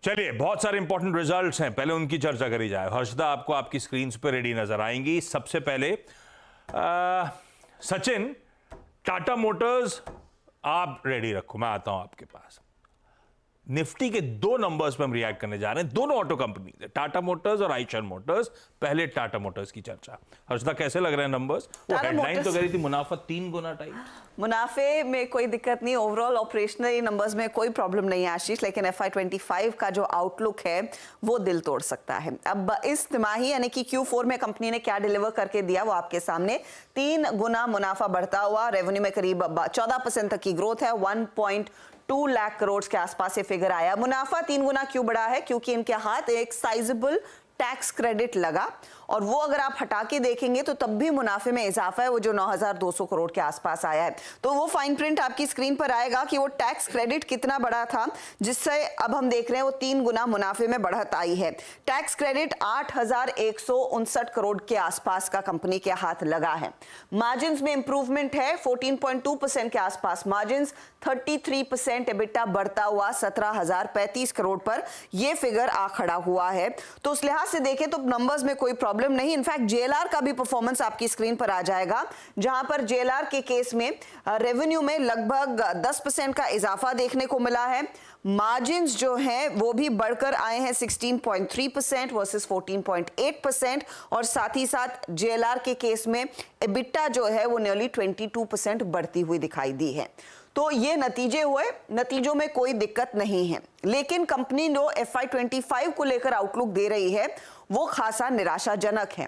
चलिए, बहुत सारे इंपॉर्टेंट रिजल्ट्स हैं, पहले उनकी चर्चा करी जाए। हर्षदा आपको आपकी स्क्रीन पर रेडी नजर आएंगी। सबसे पहले सचिन, टाटा मोटर्स आप रेडी रखो, मैं आता हूं आपके पास। निफ्टी के दो नंबर्स पे हम रिएक्ट करने जा रहे हैं, दोनों ऑटो कंपनी, टाटा मोटर्स और आइशर मोटर्स। पहले टाटा मोटर्स की चर्चा। हर्षदा, कैसे लग रहे हैं नंबर्स? वो हेडलाइन तो कह रही थी मुनाफा 3 गुना टाइप। मुनाफे में कोई दिक्कत नहीं, ओवरऑल ऑपरेशनल नंबर्स में कोई प्रॉब्लम नहीं है आशीष, लेकिन FY25 का जो आउटलुक है वो दिल तोड़ सकता है। अब इस तिमाही यानी कि Q4 में कंपनी ने क्या डिलीवर करके दिया वो आपके सामने। 3 गुना मुनाफा बढ़ता हुआ, रेवेन्यू में करीब 14% तक की ग्रोथ है। 1.2 लाख करोड़ के आसपास ये फिगर आया। मुनाफा 3 गुना क्यों बढ़ा है? क्योंकि इनके हाथ एक साइजेबल टैक्स क्रेडिट लगा, और वो अगर आप हटा के देखेंगे तो तब भी मुनाफे में इजाफा है, वो जो 9,200 करोड़ के आसपास आया है। तो वो फाइन प्रिंट आपकी स्क्रीन पर आएगा कि वो टैक्स क्रेडिट कितना बड़ा था, जिससे अब हम देख रहे हैं वो 3 गुना मुनाफे में बढ़त आई है। टैक्स क्रेडिट 8,159 करोड़ के आसपास का कंपनी के हाथ लगा है। मार्जिन में इंप्रूवमेंट है, 14.2% के आसपास मार्जिन, 33% एबिटा बढ़ता हुआ 17,035 करोड़ पर यह फिगर आ खड़ा हुआ है। तो उस लिहाज से देखें तो नंबर्स में कोई प्रॉब्लम नहीं। इनफैक्ट जेएलआर का भी परफॉर्मेंस आपकी स्क्रीन पर आ जाएगा, जहां पर जेएलआर के केस में रेवेन्यू में लगभग 10% का इजाफा देखने को मिला है। मार्जिन्स जो हैं वो भी बढ़कर आए हैं 16.3% वर्सेस 14.8%, और साथ ही साथ जेएलआर के केस में एबिटा जो है वो नियरली 22% बढ़ती हुई दिखाई दी है। तो ये नतीजे हुए, नतीजों में कोई दिक्कत नहीं है, लेकिन कंपनी जो FY25 को लेकर आउटलुक दे रही है वो खासा निराशाजनक है।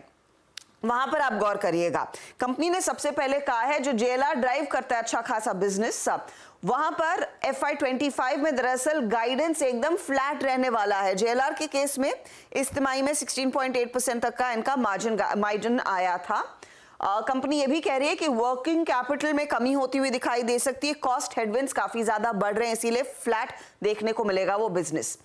वहां पर आप गौर करिएगा, कंपनी ने सबसे पहले कहा है जो जेएलआर ड्राइव करता है अच्छा खासा बिजनेस, वहां पर FY25 में दरअसल गाइडेंस एकदम फ्लैट रहने वाला है। जेएलआर के केस में इस तिमाही में 16.8% तक का इनका मार्जिन आया था। कंपनी ये भी कह रही है कि वर्किंग कैपिटल में कमी होती हुई दिखाई दे सकती है, कॉस्ट हेडविंड्स काफी ज्यादा बढ़ रहे हैं, इसीलिए फ्लैट देखने को मिलेगा वो business.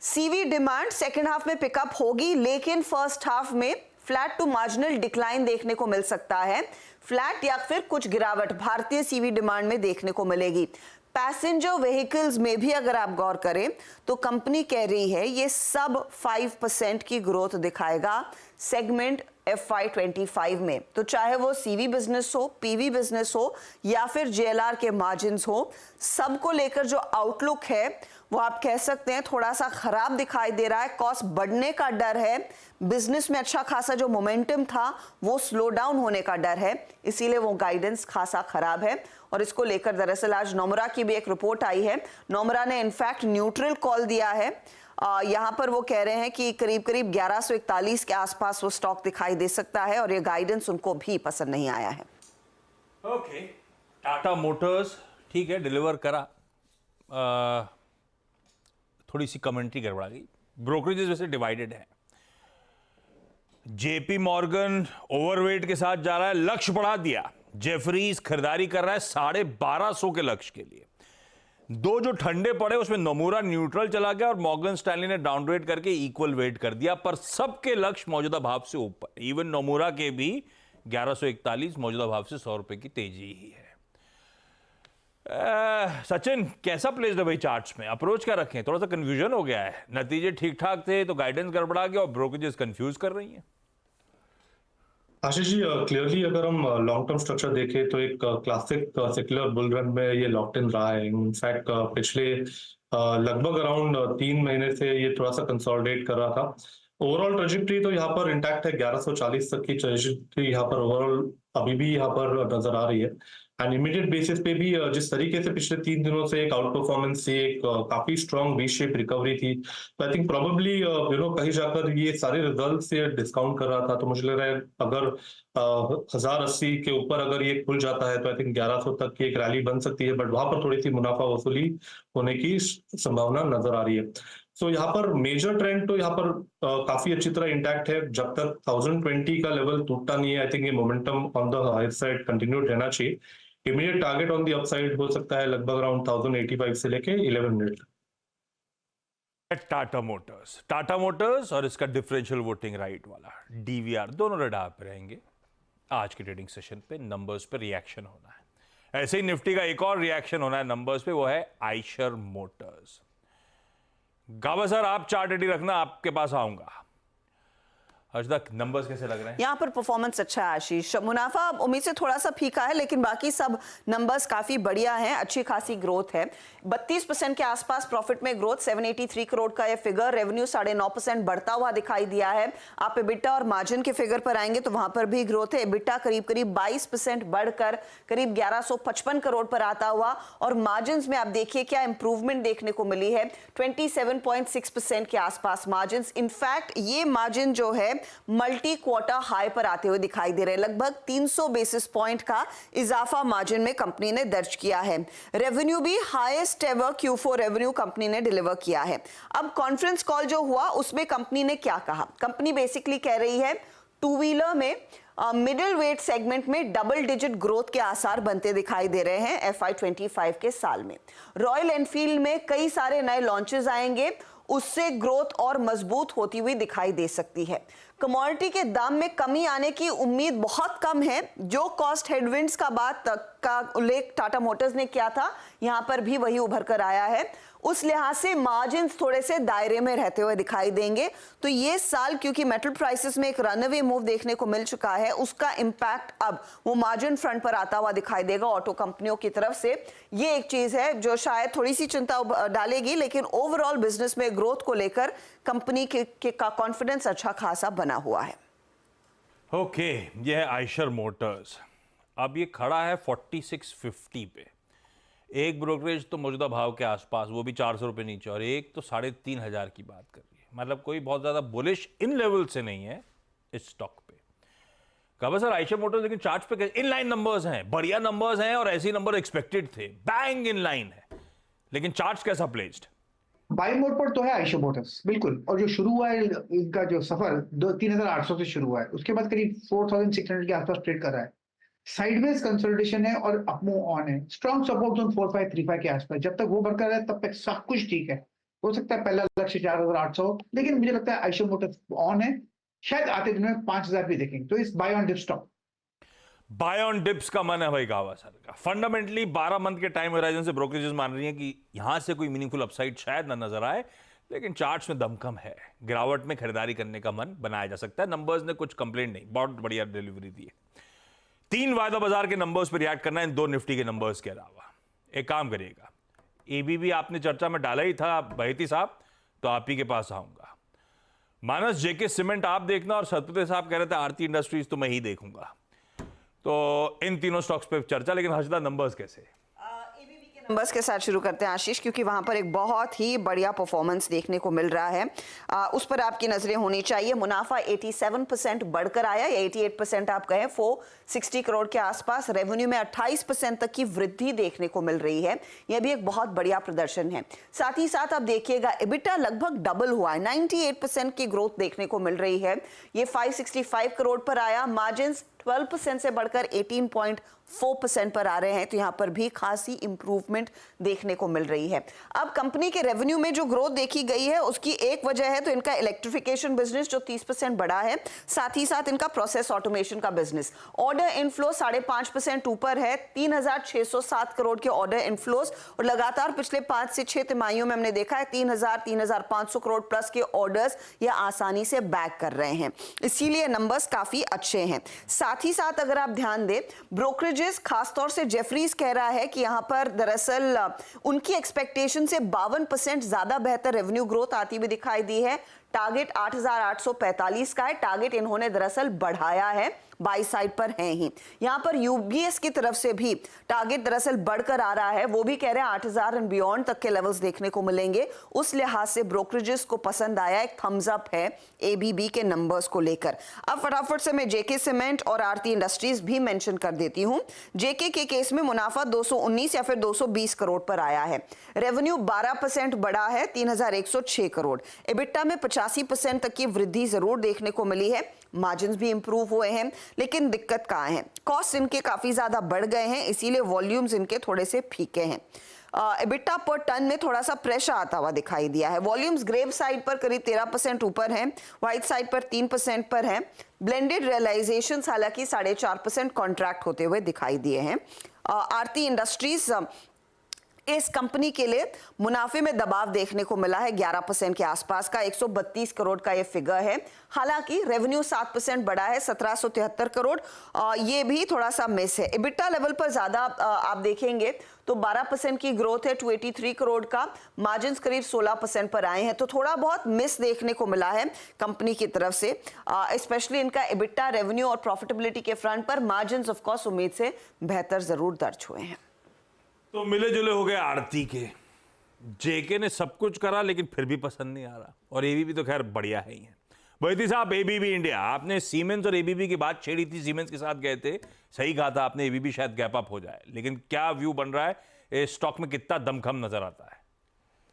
CV demand second half में पिकअप होगी, लेकिन फर्स्ट हाफ में फ्लैट टू मार्जिनल डिक्लाइन देखने को मिल सकता है। फ्लैट या फिर कुछ गिरावट भारतीय सीवी डिमांड में देखने को मिलेगी। पैसेंजर व्हीकल्स में भी अगर आप गौर करें तो कंपनी कह रही है ये सब 5% की ग्रोथ दिखाएगा सेगमेंट FY25 में। तो चाहे वो सीवी बिजनेस हो, पीवी बिजनेस हो या फिर जेएलआर के मार्जिन्स हो, सबको लेकर जो आउटलुक है वो आप कह सकते हैं थोड़ा सा खराब दिखाई दे रहा है। कॉस्ट बढ़ने का डर है, बिजनेस में अच्छा खासा जो मोमेंटम था वो स्लो डाउन होने का डर है, इसीलिए वो गाइडेंस खासा खराब है। और इसको लेकर दरअसल आज नोमरा की भी एक रिपोर्ट आई है। नोमरा ने इनफैक्ट न्यूट्रल कॉल दिया है। यहां पर वो कह रहे हैं कि करीब करीब 1141 के आसपास वो स्टॉक दिखाई दे सकता है, और ये गाइडेंस उनको भी पसंद नहीं आया है। ओके, टाटा मोटर्स ठीक है, डिलीवर करा, थोड़ी सी कमेंट्री गड़बड़ा गई। ब्रोकरेजेस वैसे डिवाइडेड है। जेपी मॉर्गन ओवरवेट के साथ जा रहा है, लक्ष्य बढ़ा दिया। जेफरीज खरीदारी कर रहा है 1250 के लक्ष्य के लिए। दो जो ठंडे पड़े उसमें नोमुरा न्यूट्रल चला गया और मॉर्गन स्टैनली ने डाउनग्रेड करके इक्वल वेट कर दिया, पर सबके लक्ष्य मौजूदा भाव से ऊपर। इवन नोमुरा के भी 1141, मौजूदा भाव से 100 रुपए की तेजी ही है। सचिन, कैसा प्लेस्ड है भाई चार्ट्स में? अप्रोच क्या रखें? थोड़ा सा कंफ्यूजन हो गया है, नतीजे ठीक ठाक थे तो गाइडेंस गड़बड़ा गया और ब्रोकरेजेस कंफ्यूज कर रही हैं। आशीष जी, क्लियरली अगर हम लॉन्ग टर्म स्ट्रक्चर देखें तो एक क्लासिक सेक्युलर बुल रन में ये लॉक्ड इन रहा है। इनफैक्ट पिछले लगभग अराउंड 3 महीने से ये थोड़ा सा कंसोलिडेट कर रहा था। ओवरऑल ट्रेजेक्ट्री तो यहाँ पर इंटैक्ट है, 1140 तक की ट्रेजेक्ट्री यहाँ पर ओवरऑल अभी भी यहाँ पर नजर आ रही है। एंड इमीडिएट बेसिस पे भी जिस तरीके से पिछले 3 दिनों से एक आउट परफॉर्मेंस से एक काफी स्ट्रॉन्ग वी शेप रिकवरी थी, तो आई थिंक प्रोबेबली कहीं जाकर ये सारे रिजल्ट से डिस्काउंट कर रहा था। तो मुझे लग रहा है अगर 1080 के ऊपर अगर ये खुल जाता है तो आई थिंक 1100 तक की एक रैली बन सकती है, बट वहां पर थोड़ी सी मुनाफा वसूली होने की संभावना नजर आ रही है। सो यहाँ पर मेजर ट्रेंड तो यहाँ पर काफी अच्छी तरह इंटैक्ट है। जब तक 1020 का लेवल टूटता नहीं है, आई थिंक ये momentum on the higher side continued रहना चाहिए। Immediate target on the upside हो सकता है लगभग अराउंड 1085 से लेके 1100 तक। टाटा मोटर्स और इसका डिफरेंशियल वोटिंग राइट वाला डीवीआर दोनों रडार पे रहेंगे। आज के ट्रेडिंग सेशन पे नंबर्स पे रिएक्शन होना है। ऐसे ही निफ्टी का एक और रिएक्शन होना है नंबर्स पे, वो है आइशर मोटर्स। गावा सर, आप चार्ट रेडी रखना, आपके पास आऊंगा। हर्षदा, नंबर्स कैसे लग रहे हैं? यहाँ पर परफॉर्मेंस अच्छा है आशीष। मुनाफा उम्मीद से थोड़ा सा फीका है, लेकिन बाकी सब नंबर्स काफी बढ़िया हैं, अच्छी खासी ग्रोथ है। 32% के आसपास प्रॉफिट में ग्रोथ, 783 करोड़ का ये फिगर। रेवेन्यू 9.5% बढ़ता हुआ दिखाई दिया है। आप एबिटा और मार्जिन के फिगर पर आएंगे तो वहां पर भी ग्रोथ है। एबिटा करीब 22% बढ़कर करीब 1155 करोड़ पर आता हुआ, और मार्जिन में आप देखिए क्या इंप्रूवमेंट देखने को मिली है, 27.6% के आसपास मार्जिन। इनफैक्ट ये मार्जिन जो है मल्टी क्वार्टर हाई पर आते हुए दिखाई दे रहे हैं। लगभग 300 बेसिस पॉइंट का इजाफा मार्जिन में कंपनी ने दर्ज किया है। रेवेन्यू भी highest ever Q4 revenue company ने डिलीवर किया है। अब कॉन्फ्रेंस कॉल जो हुआ उसमें कंपनी ने क्या कहा? कंपनी बेसिकली कह रही है टू व्हीलर में मिडिल वेट सेगमेंट में डबल डिजिट ग्रोथ के आसार बनते दिखाई दे रहे हैं FY25 के साल में। रॉयल एनफील्ड में कई सारे नए लॉन्चेस आएंगे, उससे ग्रोथ और मजबूत होती हुई दिखाई दे सकती है। कमोडिटी के दाम में कमी आने की उम्मीद बहुत कम है। जो कॉस्ट हेडविंड्स का उल्लेख टाटा मोटर्स ने किया था, यहां पर भी वही उभर कर आया है। उस लिहाज से मार्जिन्स थोड़े से दायरे में रहते हुए दिखाई देंगे। तो ये साल क्योंकि मेटल प्राइसेस में एक रनअवे मूव देखने को मिल चुका है, उसका इंपैक्ट अब वो मार्जिन फ्रंट पर आता हुआ दिखाई देगा ऑटो कंपनियों की तरफ से। ये एक चीज है जो शायद थोड़ी सी चिंता डालेगी, लेकिन ओवरऑल बिजनेस में ग्रोथ को लेकर कंपनी का कॉन्फिडेंस अच्छा खासा बना हुआ है। ओके, ये है आयशर मोटर्स। अब ये खड़ा है 4650 पे। एक ब्रोकरेज तो मौजूदा भाव के आसपास, वो भी 400 रुपये नीचे, और एक तो 3500 की बात कर रही है। मतलब कोई बहुत ज्यादा बुलिश इन लेवल से नहीं है इस स्टॉक पे। कहा सर आयशर मोटर्स, लेकिन चार्ट पे इनलाइन नंबर्स हैं, बढ़िया नंबर्स हैं, और ऐसे नंबर एक्सपेक्टेड थे, बैंग इन लाइन है, लेकिन चार्ट कैसा प्लेस्ड? बाई मोड पर तो है आयशर मोटर्स बिल्कुल। और जो शुरू हुआ है इनका जो सफर 3800 से शुरू हुआ है, उसके बाद करीब 4600 के आसपास ट्रेड कर रहा है। साइडवेज कंसोलिडेशन है और अप मूव ऑन है। स्ट्रॉन्ग सपोर्ट जोन 4535 के आसपास, जब तक वो बरकरार है तब तक सब कुछ ठीक है। हो सकता है पहला लक्ष्य 4800, लेकिन मुझे लगता है आयशर मोटर्स ऑन है। शायद आते दिन में 5000 भी देखेंगे। तो इस buy on dip stock, buy on dips का मन है भाई गावा सर का। फंडामेंटली 12 मंथ के टाइम होराइजन से ब्रोकरेजेस मान रही हैं कि यहां से कोई मीनिंगफुल अपसाइड शायद ना नजर आए, लेकिन चार्ट्स में दमकम है। गिरावट में खरीदारी करने का मन बनाया जा सकता है। नंबर्स ने कुछ कंप्लेंट नहीं, बहुत बढ़िया डिलीवरी दी है। 3 वायदा बाजार के नंबर्स पर रिएक्ट करना है, इन 2 निफ्टी के नंबर्स के अलावा। एक काम करिएगा, एबीबी आपने चर्चा में डाला ही था बहेती साहब, तो आप ही के पास आऊंगा। मानस जेके सीमेंट आप देखना, और सतपुते साहब कह रहे थे आरती इंडस्ट्रीज तो मैं ही देखूंगा। तो इन तीनों स्टॉक्स पे चर्चा, लेकिन हर्षदा नंबर्स कैसे? नंबर्स के साथ शुरू करते हैं आशीष, क्योंकि वहां पर एक बहुत ही बढ़िया परफॉर्मेंस देखने को मिल रहा है। उस पर आपकी नजरें होनी चाहिए। मुनाफा 87% बढ़कर आया, या 88% आप कहें, 460 करोड़ के आसपास। रेवेन्यू में 28% तक की वृद्धि देखने को मिल रही है। यह भी एक बहुत बढ़िया प्रदर्शन है। साथ ही साथ आप देखिएगा एबिटा लगभग डबल हुआ है, 98% की ग्रोथ देखने को मिल रही है। ये 565 करोड़ पर आया। मार्जिन 12% से बढ़कर 18.4% पर आ रहे हैं। तो यहां पर भी खासी इंप्रूवमेंट देखने को मिल रही है। अब कंपनी के रेवेन्यू में जो ग्रोथ देखी गई है उसकी एक वजह है तो इनका इलेक्ट्रिफिकेशन बिजनेस जो 30% बढ़ा है, साथ ही साथ इनका प्रोसेस ऑटोमेशन का बिजनेस। ऑर्डर इनफ्लो 5.5% ऊपर है, 3607 करोड़ के ऑर्डर इनफ्लोस, और लगातार पिछले 5 से 6 तिमाहियों में हमने देखा है 3500 करोड़ प्लस के ऑर्डर्स ये आसानी से बैक कर रहे हैं। इसीलिए नंबर्स काफी अच्छे हैं। साथ ही साथ अगर आप ध्यान दें, ब्रोकरेजेस खासतौर से जेफरीज कह रहा है कि यहां पर दरअसल उनकी एक्सपेक्टेशन से 52% ज्यादा बेहतर रेवेन्यू ग्रोथ आती हुई दिखाई दी है। टारगेट 8845 का है। टारगेट इन्होंने दरअसल बढ़ाया है, बाई साइड पर है ही। यहां पर यूबीएस की तरफ से भी टारगेट दरअसल बढ़कर आ रहा है, वो भी कह रहे हैं 8000 एंड बियॉन्ड तक के लेवल्स देखने को मिलेंगे। उस लिहाज से ब्रोकरेजेस को पसंद आया, एक थम्स अप है एबीबी के नंबर्स को लेकर। अब फटाफट से मैं जेके सीमेंट और आरती इंडस्ट्रीज भी मेंशन कर देती हूं। जेके के केस में मुनाफा 219 या फिर 220 करोड़ पर आया है। रेवेन्यू 12% बढ़ा है, 3106 करोड़। एबिटा में 85% तक की वृद्धि जरूर देखने को मिली है। मार्जिन्स भी इंप्रूव हुए हैं, लेकिन दिक्कत कहाँ है? कॉस्ट इनके काफी ज्यादा बढ़ गए हैं, इसीलिए वॉल्यूम्स इनके थोड़े से फीके हैं। एबिटा पर टन में थोड़ा सा प्रेशर आता हुआ दिखाई दिया है। वॉल्यूम्स ग्रे साइड पर करीब 13% ऊपर हैं, व्हाइट साइड पर 3% पर है। ब्लेंडेड रियलाइजेशन हालांकि 4.5% कॉन्ट्रैक्ट होते हुए दिखाई दिए हैं। आरती इंडस्ट्रीज इस कंपनी के लिए मुनाफे में दबाव देखने को मिला है 11% के आसपास का, 132 करोड़ का ये फिगर है। हालांकि रेवेन्यू 7% बढ़ा है 1773 करोड़, ये भी थोड़ा सा मिस है। इबिटा लेवल पर ज्यादा आप देखेंगे तो 12% की ग्रोथ है 283 करोड़ का, मार्जिन करीब 16% पर आए हैं, तो थोड़ा बहुत मिस देखने को मिला है कंपनी की तरफ से, स्पेशली इनका इबिटा, रेवेन्यू और प्रॉफिटेबिलिटी के फ्रंट पर। मार्जिन ऑफ कोर्स उम्मीद से बेहतर जरूर दर्ज हुए हैं। तो मिले जुले हो गए आरती के। जेके ने सब कुछ करा लेकिन फिर भी पसंद नहीं आ रहा, और एबीबी तो खैर बढ़िया है ही है। मोहिती साहब, एबीबी इंडिया, आपने सीमेंस और एबीबी की बात छेड़ी थी, सीमेंस के साथ गए थे, सही कहा था आपने, एबीबी शायद गैप अप हो जाए, लेकिन क्या व्यू बन रहा है, इस स्टॉक में कितना दमखम नजर आता है?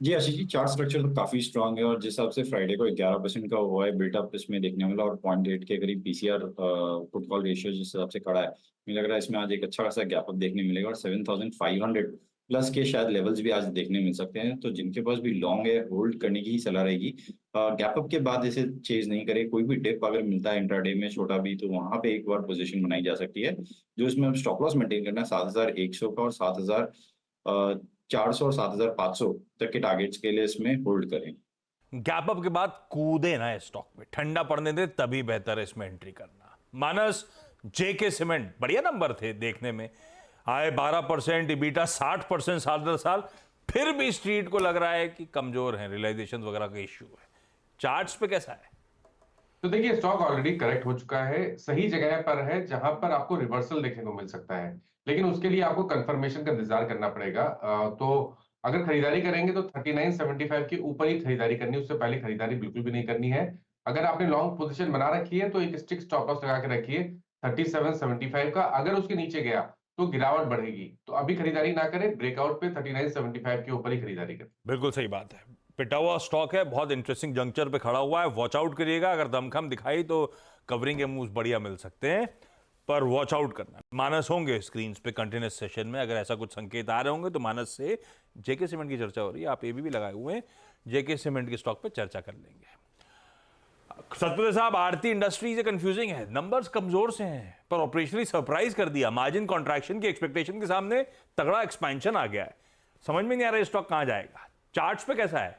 जी आशीष जी, चार्ट स्ट्रक्चर तो काफी स्ट्रांग है और जिस हिसाब से फ्राइडे को 11% का हुआ है बिल्टअप इसमें देखने मिला और 0.8 के करीब पीसीआर पुट कॉल रेशियो जिस हिसाब से खड़ा है, मुझे लग रहा है इसमें आज एक अच्छा खासा गैप अप देखने मिलेगा और 7500 प्लस के शायद लेवल्स भी आज देखने मिल सकते हैं। तो जिनके पास भी लॉन्ग है, होल्ड करने की ही सलाह रहेगी। गैप अप के बाद इसे चेज नहीं करे, कोई भी डिप अगर मिलता है इंट्राडे में छोटा भी, तो वहां पे एक बार पोजीशन बनाई जा सकती है। जो इसमें स्टॉप लॉस मेंटेन करना है 7100 का और 7400 और 7500 तक के टारगेट्स के लिए इसमें होल्ड करें। गैप अप के बाद कूदे ना इस स्टॉक में, ठंडा पड़ने दे तभी बेहतर है इसमें एंट्री करना। मानस, जेके सीमेंट बढ़िया नंबर थे देखने में, आए 12%, इबिटा 60% साल दर साल, फिर भी स्ट्रीट को लग रहा है कि कमजोर है, रियलाइजेशन वगैरह का इश्यू है। चार्ट्स पे कैसा है? तो देखिए, स्टॉक ऑलरेडी करेक्ट हो चुका है, सही जगह पर है जहां पर आपको रिवर्सल देखने को मिल सकता है, लेकिन उसके लिए आपको कंफर्मेशन का इंतजार करना पड़ेगा। तो अगर खरीदारी करेंगे तो 39.75 के ऊपर ही खरीदारी करनी है, उससे पहले खरीदारी बिल्कुल भी नहीं करनी है। अगर आपने लॉन्ग पोजीशन बना रखी है तो एक स्टिक स्टॉप लॉस लगा के रखिए 37.75 का। अगर उसके नीचे गया तो गिरावट बढ़ेगी, तो अभी खरीदारी ना करें, ब्रेकआउट पे 39.75 के ऊपर ही खरीदारी करें। बिल्कुल सही बात है, पिटा हुआ स्टॉक है, बहुत इंटरेस्टिंग जंक्चर पे खड़ा हुआ है, वॉच आउट करिएगा। अगर दमखम दिखाई तो कवरिंग के मूव्स बढ़िया मिल सकते हैं, पर वॉच आउट करना। मानस होंगे स्क्रीन पे कंटिन्यूस सेशन में, अगर ऐसा कुछ संकेत आ रहे होंगे तो मानस से जेके सीमेंट की चर्चा हो रही है, आप एबीबी लगाए हुए हैं, जेके सीमेंट के स्टॉक पे चर्चा कर लेंगे। सतपुते साहब, आरती इंडस्ट्री से कंफ्यूजिंग है, नंबर्स कमजोर से हैं पर ऑपरेशनली सरप्राइज कर दिया, मार्जिन कॉन्ट्रैक्शन की एक्सपेक्टेशन के सामने तगड़ा एक्सपेंशन आ गया है, समझ में नहीं आ रहा स्टॉक कहां जाएगा। चार्ट्स पे कैसा है?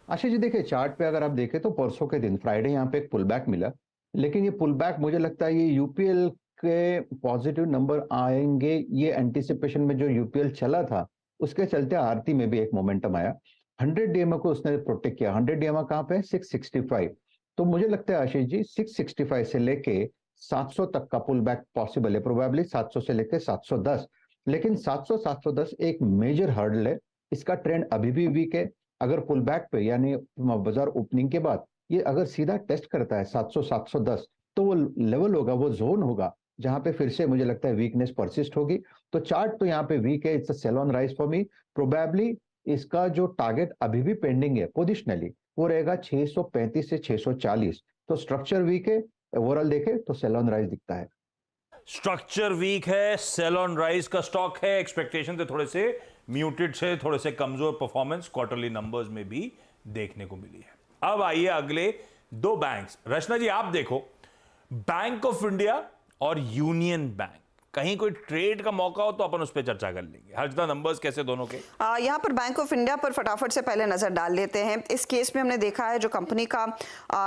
आशीष जी, देखिए चार्ट पे अगर आप देखें तो परसों के दिन फ्राइडे यहाँ पे एक पुल बैक मिला, लेकिन ये पुल बैक मुझे लगता है ये यूपीएल के पॉजिटिव नंबर आएंगे, ये एंटिसिपेशन में जो यूपीएल चला था उसके चलते आरती में भी एक मोमेंटम आया। 100 डीएमए को उसने प्रोटेक्ट किया। 100 डीएमए कहाँ पे है? 665। तो मुझे लगता है आशीष जी 665 से लेके 700 तक का पुल बैक पॉसिबल है, प्रोबेबली 700 से लेके 710, लेकिन 700-710 एक मेजर हर्डल है। इसका ट्रेंड अभी भी वीक है। अगर पुल बैक पे यानी बाजार ओपनिंग के बाद ये अगर सीधा टेस्ट करता है 700-710 तो वो लेवल होगा, वो जोन होगा जहां पे फिर से मुझे लगता है वीकनेस परसिस्ट होगी। तो चार्ट तो यहाँ पे वीक है, it's a sell on rise for me. Probably इसका जो टारगेट अभी भी पेंडिंग है पोजिशनली वो रहेगा 635 से 640। तो स्ट्रक्चर वीक है, ओवरऑल देखे तो सेल ऑन राइज दिखता है। स्ट्रक्चर वीक है, सेल ऑन राइज का स्टॉक है, एक्सपेक्टेशन से थोड़े से म्यूटेड से थोड़े से कमजोर परफॉर्मेंस क्वार्टरली नंबर्स में भी देखने को मिली है। अब आइए अगले दो बैंक्स। रचना जी, आप देखो, बैंक ऑफ इंडिया और यूनियन बैंक, कहीं कोई ट्रेड का मौका हो तो अपन उस पर चर्चा कर लेंगे। हर्षदा, नंबर्स कैसे दोनों के? यहाँ पर बैंक ऑफ इंडिया पर फटाफट से पहले नजर डाल लेते हैं। इस केस में हमने देखा है जो कंपनी का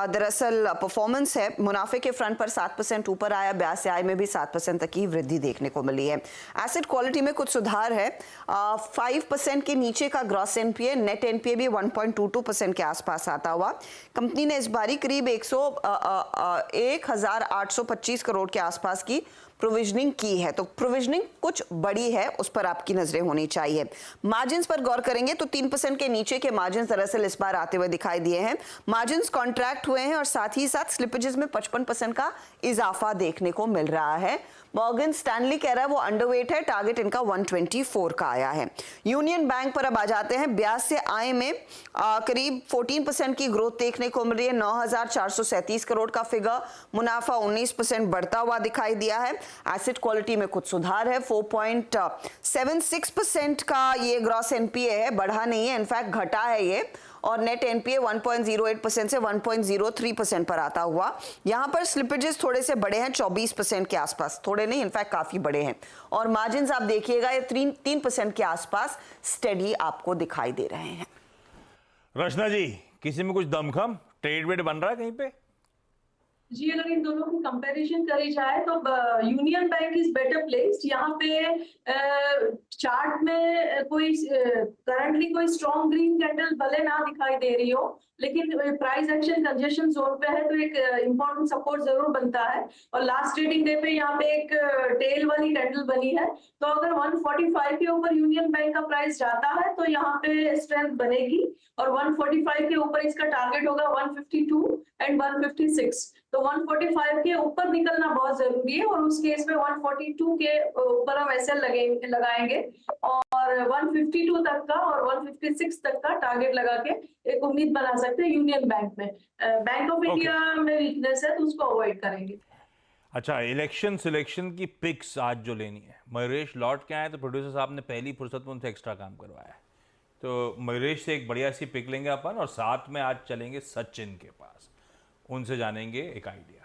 दरअसल परफॉर्मेंस है, मुनाफे के फ्रंट पर 7% ऊपर आया, ब्याज आय में भी 7% तक की वृद्धि देखने को मिली है। एसेट क्वालिटी में कुछ सुधार है, 5% के नीचे का ग्रॉस एनपीए, नेट एनपीए भी 1.22% के आसपास आता हुआ। कंपनी ने इस बारी करीब 1825 करोड़ के आसपास की प्रोविजनिंग की है, तो प्रोविजनिंग कुछ बड़ी है, उस पर आपकी नजरें होनी चाहिए। मार्जिन्स पर गौर करेंगे तो 3% के नीचे के मार्जिन्स दरअसल इस बार आते हुए दिखाई दिए हैं। मार्जिन्स कॉन्ट्रैक्ट हुए हैं और साथ ही साथ स्लिपेजेस में 55% का इजाफा देखने को मिल रहा है। मॉर्गन स्टैनली कह रहा है वो अंडरवेट है, टारगेट इनका 124 का आया है। यूनियन बैंक पर अब आ जाते हैं। ब्याज से आय में करीब 14% की ग्रोथ देखने को मिल रही है, 9437 करोड़ का फिगर। मुनाफा 19% बढ़ता हुआ दिखाई दिया है। एसेट क्वालिटी में कुछ सुधार है, 4.76% का ये ग्रॉस एनपीए है, बढ़ा नहीं है, इनफैक्ट घटा है ये, और नेट एनपीए 1.08% से 1.03% पर आता हुआ। यहाँ पर स्लिपेजेस थोड़े से बड़े हैं, 24% के आसपास, थोड़े नहीं इनफैक्ट काफी बड़े हैं, और मार्जिन आप देखिएगा ये 3% के आसपास स्टेडी आपको दिखाई दे रहे हैं। रचना जी, किसी में कुछ दमखम ट्रेड वेड बन रहा है कहीं पे? जी, अगर इन दोनों की कंपैरिजन करी जाए तो union bank is better placed. यहाँ पे चार्ट में कोई करंटली कोई स्ट्रॉन्ग ग्रीन कैंडल भले ना दिखाई दे रही हो, लेकिन प्राइस एक्शन कंजेशन जोन पे है तो एक इंपॉर्टेंट सपोर्ट जरूर बनता है। और लास्ट ट्रेडिंग डे पे यहाँ पे एक टेल वाली कैंडल बनी है, तो अगर 145 के ऊपर यूनियन बैंक का प्राइस जाता है तो यहाँ पे स्ट्रेंथ बनेगी, और 145 के ऊपर इसका टारगेट होगा 152 एंड 156। तो 145 के ऊपर निकलना बहुत जरूरी है, और उस केस में 142 के ऊपर हम एसएल लगाएंगे और 152 तक का और 156 तक का टारगेट लगा के एक उम्मीद बना सकते हैं यूनियन बैंक में। बैंक ऑफ इंडिया में वीकनेस है तो उसको अवॉइड करेंगे। अच्छा, इलेक्शन सिलेक्शन की पिक्स आज जो लेनी है, मयूरेश लौट के आए तो प्रोड्यूसर साहब ने पहली फुर्सत में उनसे एक्स्ट्रा काम करवाया है, तो मयूरेश से एक बढ़िया सी पिक लेंगे अपन, और साथ में आज चलेंगे सचिन के पास, उनसे जानेंगे एक आइडिया।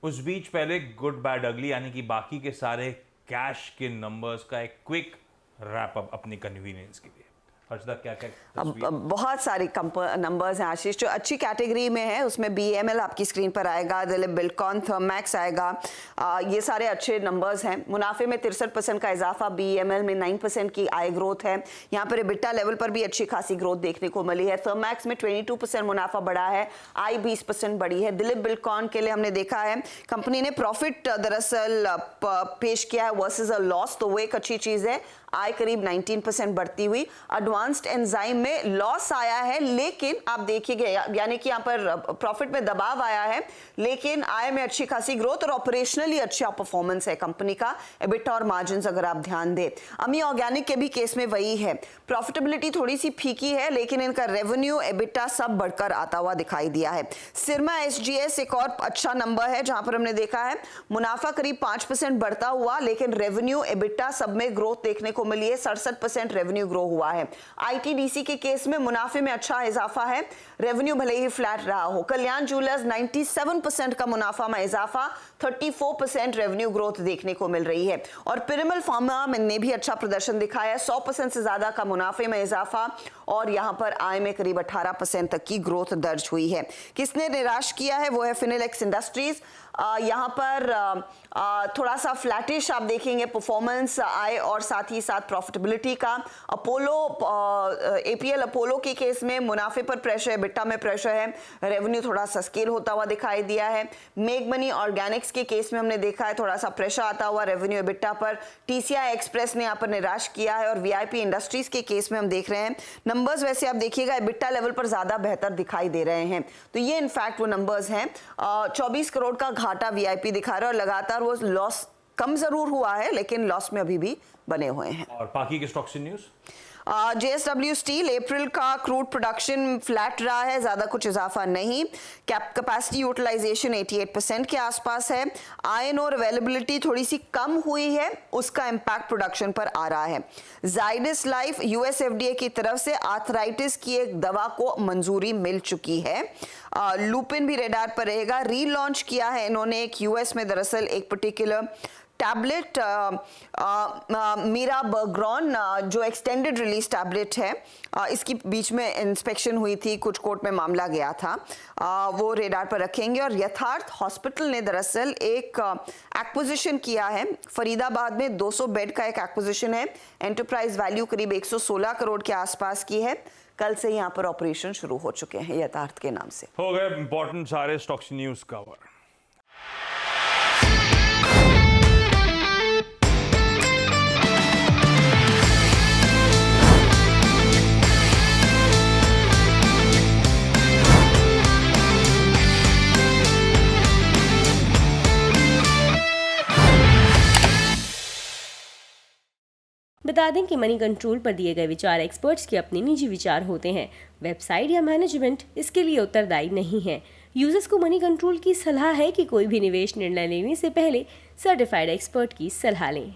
उस बीच पहले गुड बैड अगली यानी कि बाकी के सारे कैश के नंबर्स का एक क्विक रैप अप अपनी कन्वीनियंस के लिए। हर्षदा, क्या क्या बहुत सारी नंबर्स हैं आशीष, जो अच्छी कैटेगरी में है उसमें BML आपकी स्क्रीन पर आएगा, दिलीप बिल्डकॉन, थर्मैक्स आएगा, ये सारे अच्छे नंबर्स हैं। मुनाफे में 63% का इजाफा, BML में 9% की आय ग्रोथ है। यहाँ पर EBITDA लेवल पर भी अच्छी खासी ग्रोथ देखने को मिली है। थर्मैक्स में 22% मुनाफा बढ़ा है, आय 20% बढ़ी है। दिलीप बिल्डकॉन के लिए हमने देखा है कंपनी ने प्रॉफिट दरअसल पेश किया है वर्सेस अ लॉस, तो वो एक अच्छी चीज है। आय करीब 19% बढ़ती हुई। एडवांस्ड एंजाइम में लॉस आया है, लेकिन आप देखिएगा यानी कि यहाँ पर प्रॉफिट में दबाव आया है, लेकिन आय में अच्छी खासी ग्रोथ और ऑपरेशनली अच्छा परफॉर्मेंस है कंपनी का। EBITDA और मार्जिन्स अगर आप ध्यान दें, अमी ऑर्गेनिक के भी केस में वही है, प्रॉफिटेबिलिटी थोड़ी सी फीकी है, लेकिन इनका रेवेन्यू EBITDA सब बढ़कर आता हुआ दिखाई दिया है। सिरमा SGS एक और अच्छा नंबर है जहां पर हमने देखा है मुनाफा करीब 5% बढ़ता हुआ, लेकिन रेवेन्यू EBITDA सब में ग्रोथ देखने को मिली है, 67% रेवेन्यू ग्रो हुआ है। ITDC के केस में मुनाफे में अच्छा इजाफा है, रेवेन्यू भले ही फ्लैट रहा हो। कल्याण ज्वेलर्स 97% का मुनाफा में इजाफा, 34% रेवेन्यू ग्रोथ देखने को मिल रही है। और पिरामल फार्मा ने भी अच्छा प्रदर्शन दिखाया, 100% से ज्यादा का मुनाफे में इजाफा, और यहां पर आय में करीब 18% तक की ग्रोथ दर्ज हुई है। किसने निराश किया है वो है फिनोलेक्स इंडस्ट्रीज। यहाँ पर थोड़ा सा फ्लैटिश आप देखेंगे परफॉर्मेंस, आय और साथ ही साथ प्रॉफिटेबिलिटी का। अपोलो APL अपोलो के केस में मुनाफे पर प्रेशर है, EBITDA में प्रेशर है, रेवेन्यू थोड़ा सा स्केल होता हुआ दिखाई दिया है। मेग मनी ऑर्गेनिक्स के केस में हमने देखा है थोड़ा सा प्रेशर आता हुआ रेवेन्यू EBITDA पर। TCI एक्सप्रेस ने यहाँ पर निराश किया है, और VIP इंडस्ट्रीज के केस में हम देख रहे हैं नंबर्स वैसे आप देखिएगा EBITDA लेवल पर ज्यादा बेहतर दिखाई दे रहे हैं, तो ये इनफैक्ट वो नंबर्स हैं। 24 करोड़ का घाटा VIP दिखा रहा है, और लगातार वो लॉस कम जरूर हुआ है, लेकिन लॉस में अभी भी बने हुए हैं। और बाकी के स्टॉक्स न्यूज़, JSW स्टील अप्रैल का क्रूड प्रोडक्शन फ्लैट रहा है, ज्यादा कुछ इजाफा नहीं। कैपेसिटी यूटिलाइजेशन 88% के आसपास है। आयरन और अवेलेबिलिटी थोड़ी सी कम हुई है, उसका इंपैक्ट प्रोडक्शन पर आ रहा है। जाइडस लाइफ US FDA की तरफ से आर्थराइटिस की एक दवा को मंजूरी मिल चुकी है। लुपिन भी रेडार पर रहेगा, रीलॉन्च किया है इन्होंने एक US में दरअसल एक पर्टिकुलर टैबलेट मीराबर्ग्रॉन जो एक्सटेंडेड रिलीज टैबलेट है, इसकी बीच में इंस्पेक्शन हुई थी, कुछ कोर्ट में मामला गया था, वो रेडार पर रखेंगे। और यथार्थ हॉस्पिटल ने दरअसल एक एक्विजिशन किया है, फरीदाबाद में 200 बेड का एक एक्विजिशन है, एंटरप्राइज वैल्यू करीब 116 करोड़ के आसपास की है। कल से यहाँ पर ऑपरेशन शुरू हो चुके हैं यथार्थ के नाम से। हो गए इंपॉर्टेंट सारे स्टॉक्स न्यूज कवर। बता दें कि मनी कंट्रोल पर दिए गए विचार एक्सपर्ट्स के अपने निजी विचार होते हैं। वेबसाइट या मैनेजमेंट इसके लिए उत्तरदायी नहीं है। यूजर्स को मनी कंट्रोल की सलाह है कि कोई भी निवेश निर्णय लेने से पहले सर्टिफाइड एक्सपर्ट की सलाह लें।